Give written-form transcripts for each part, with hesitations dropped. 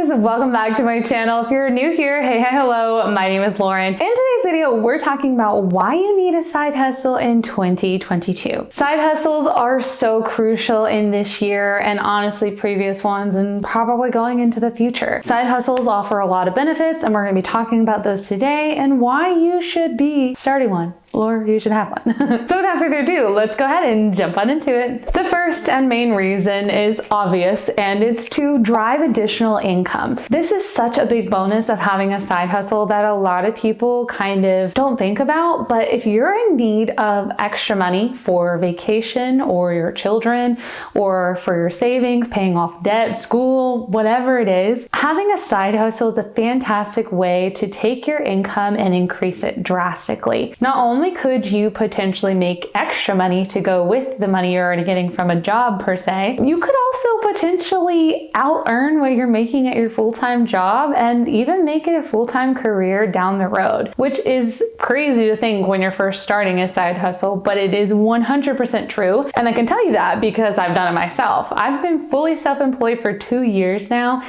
guys, welcome back to my channel. If you're new here, hey, hello, my name is Lauren. In today's video, we're talking about why you need a side hustle in 2022. Side hustles are so crucial in this year and honestly previous ones and probably going into the future. Side hustles offer a lot of benefits and we're going to be talking about those today and why you should be starting one. Or you should have one. So without further ado, let's go ahead and jump on into it. The first and main reason is obvious, and it's to drive additional income. This is such a big bonus of having a side hustle that a lot of people kind of don't think about, but if you're in need of extra money for vacation or your children or for your savings, paying off debt, school, whatever it is, having a side hustle is a fantastic way to take your income and increase it drastically. Not only could you potentially make extra money to go with the money you're already getting from a job per se, you could also potentially out-earn what you're making at your full-time job and even make it a full-time career down the road, which is crazy to think when you're first starting a side hustle, but it is 100% true. And I can tell you that because I've done it myself. I've been fully self-employed for 2 years now,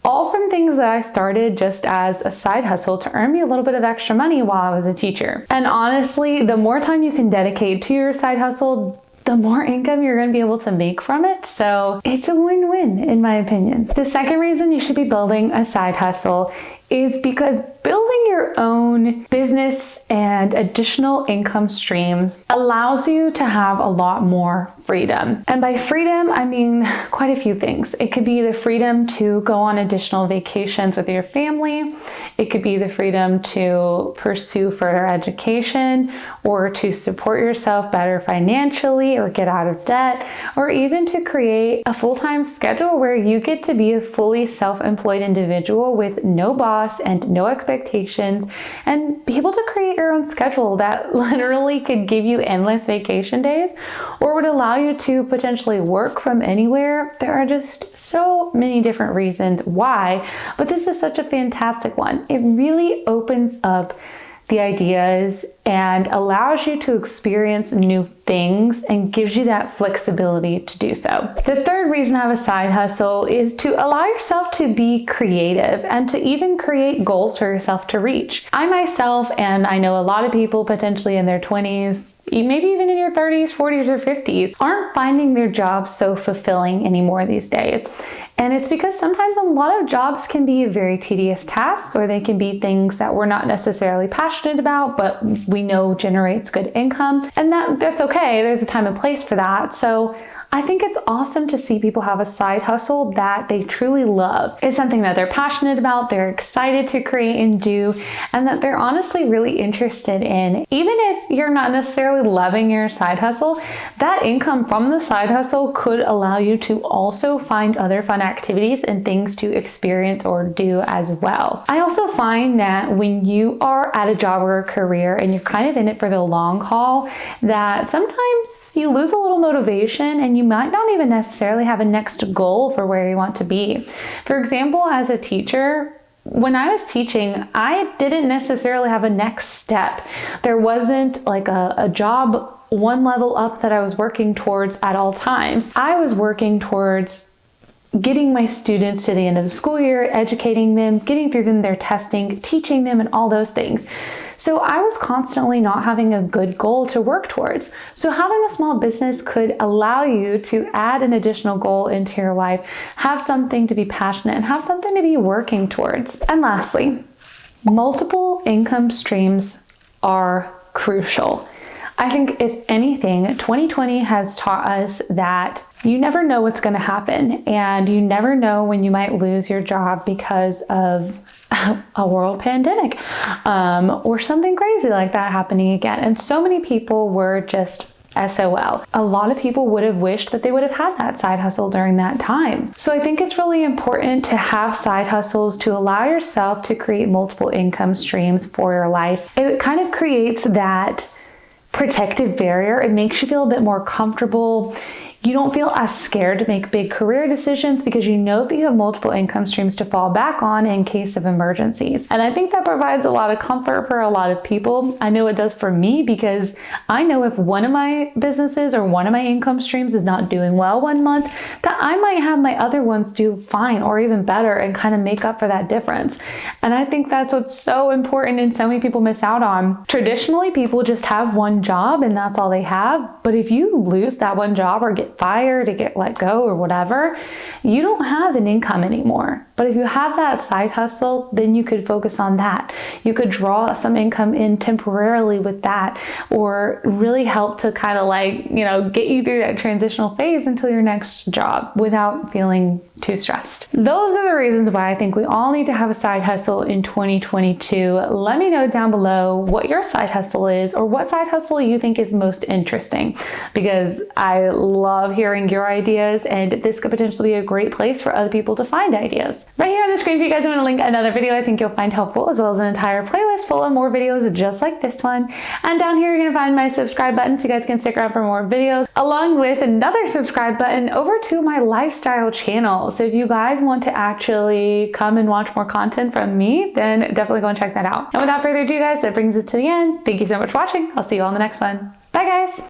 all from things that I started just as a side hustle to earn me a little bit of extra money while I was a teacher. And honestly, the more time you can dedicate to your side hustle, the more income you're going to be able to make from it. So it's a win-win in my opinion. The second reason you should be building a side hustle is because building your own business and additional income streams allows you to have a lot more freedom. And by freedom, I mean quite a few things. It could be the freedom to go on additional vacations with your family. It could be the freedom to pursue further education or to support yourself better financially or get out of debt, or even to create a full-time schedule where you get to be a fully self-employed individual with no boss and no expectations and be able to create your own schedule that literally could give you endless vacation days or would allow you to potentially work from anywhere. There are just so many different reasons why, but this is such a fantastic one. It really opens up the ideas and allows you to experience new things and gives you that flexibility to do so. The third reason I have a side hustle is to allow yourself to be creative and to even create goals for yourself to reach. I myself, and I know a lot of people potentially in their 20s, maybe even in your 30s, 40s, or 50s, aren't finding their jobs so fulfilling anymore these days. And it's because sometimes a lot of jobs can be a very tedious task, or they can be things that we're not necessarily passionate about, but we know generates good income. And that's okay. There's a time and place for that. So I think it's awesome to see people have a side hustle that they truly love. It's something that they're passionate about, they're excited to create and do, and that they're honestly really interested in. Even if you're not necessarily loving your side hustle, that income from the side hustle could allow you to also find other fun activities and things to experience or do as well. I also find that when you are at a job or a career and you're kind of in it for the long haul, that sometimes you lose a little motivation and you might not even necessarily have a next goal for where you want to be. For example, as a teacher, when I was teaching, I didn't necessarily have a next step. There wasn't like a job one level up that I was working towards at all times. I was working towards getting my students to the end of the school year, educating them, getting through them their testing, teaching them, and all those things. So I was constantly not having a good goal to work towards. So having a small business could allow you to add an additional goal into your life, have something to be passionate and have something to be working towards. And lastly, multiple income streams are crucial. I think if anything, 2020 has taught us that you never know what's going to happen and you never know when you might lose your job because of a world pandemic or something crazy like that happening again. And so many people were just SOL. A lot of people would have wished that they would have had that side hustle during that time. So I think it's really important to have side hustles to allow yourself to create multiple income streams for your life. It kind of creates that protective barrier. It makes you feel a bit more comfortable. You don't feel as scared to make big career decisions because you know that you have multiple income streams to fall back on in case of emergencies. And I think that provides a lot of comfort for a lot of people. I know it does for me because I know if one of my businesses or one of my income streams is not doing well one month, that I might have my other ones do fine or even better and kind of make up for that difference. And I think that's what's so important and so many people miss out on. Traditionally, people just have one job and that's all they have. But if you lose that one job or get fired or get let go or whatever, you don't have an income anymore. But if you have that side hustle, then you could focus on that. You could draw some income in temporarily with that, or really help to kind of like, get you through that transitional phase until your next job without feeling too stressed. Those are the reasons why I think we all need to have a side hustle in 2022. Let me know down below what your side hustle is or what side hustle you think is most interesting, because I love hearing your ideas and this could potentially be a great place for other people to find ideas. Right here on the screen for you guys, I'm going to link another video I think you'll find helpful, as well as an entire playlist full of more videos just like this one. And down here, you're going to find my subscribe button so you guys can stick around for more videos, along with another subscribe button over to my lifestyle channel. So if you guys want to actually come and watch more content from me, then definitely go and check that out. And without further ado, guys, that brings us to the end. Thank you so much for watching. I'll see you all in the next one. Bye, guys.